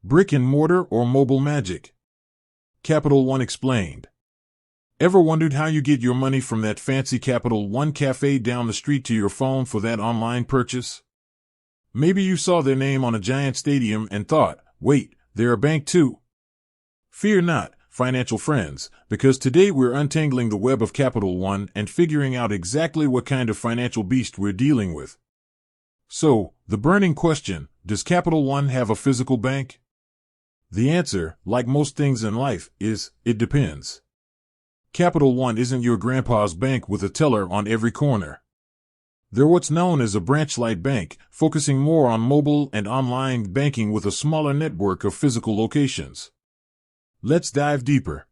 Brick and mortar or mobile magic? Capital One explained. Ever wondered how you get your money from that fancy Capital One cafe down the street to your phone for that online purchase? Maybe you saw their name on a giant stadium and thought, wait, they're a bank too? Fear not, financial friends, because today we're untangling the web of Capital One and figuring out exactly what kind of financial beast we're dealing with. So, the burning question, does Capital One have a physical bank? The answer, like most things in life, is, it depends. Capital One isn't your grandpa's bank with a teller on every corner. They're what's known as a branch-light bank, focusing more on mobile and online banking with a smaller network of physical locations. Let's dive deeper.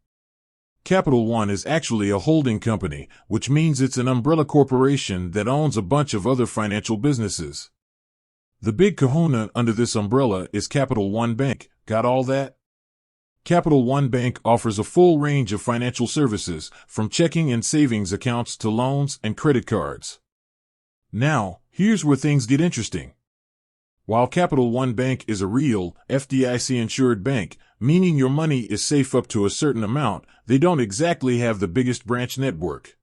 Capital One is actually a holding company, which means it's an umbrella corporation that owns a bunch of other financial businesses. The big kahuna under this umbrella is Capital One Bank. Got all that? Capital One Bank offers a full range of financial services, from checking and savings accounts to loans and credit cards. Now, here's where things get interesting. While Capital One Bank is a real, FDIC-insured bank, meaning your money is safe up to a certain amount, they don't exactly have the biggest branch network.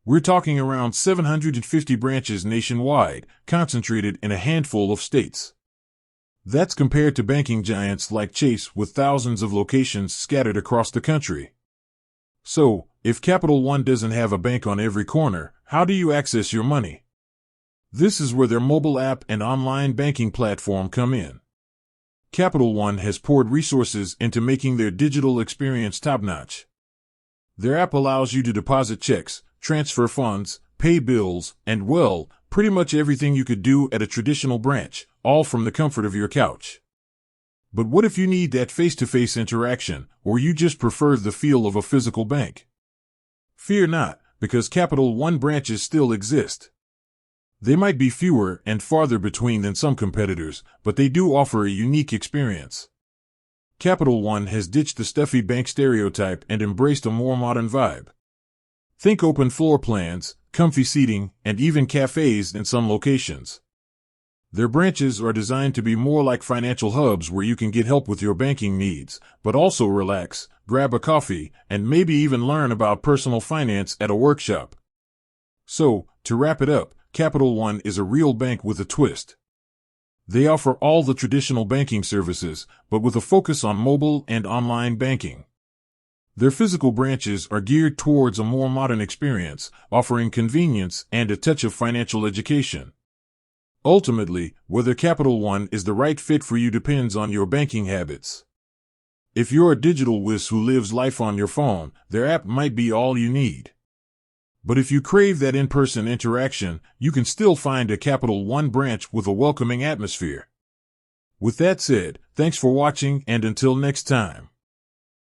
We're talking around 750 branches nationwide, concentrated in a handful of states. That's compared to banking giants like Chase with thousands of locations scattered across the country. So, if Capital One doesn't have a bank on every corner, how do you access your money? This is where their mobile app and online banking platform come in. Capital One has poured resources into making their digital experience top-notch. Their app allows you to deposit checks, transfer funds, pay bills, and, well, pretty much everything you could do at a traditional branch, all from the comfort of your couch. But what if you need that face-to-face interaction, or you just prefer the feel of a physical bank? Fear not, because Capital One branches still exist. They might be fewer and farther between than some competitors, but they do offer a unique experience. Capital One has ditched the stuffy bank stereotype and embraced a more modern vibe. Think open floor plans, comfy seating, and even cafes in some locations. Their branches are designed to be more like financial hubs where you can get help with your banking needs, but also relax, grab a coffee, and maybe even learn about personal finance at a workshop. So, to wrap it up, Capital One is a real bank with a twist. They offer all the traditional banking services, but with a focus on mobile and online banking. Their physical branches are geared towards a more modern experience, offering convenience and a touch of financial education. Ultimately, whether Capital One is the right fit for you depends on your banking habits. If you're a digital whiz who lives life on your phone, their app might be all you need. But if you crave that in-person interaction, you can still find a Capital One branch with a welcoming atmosphere. With that said, thanks for watching, and until next time.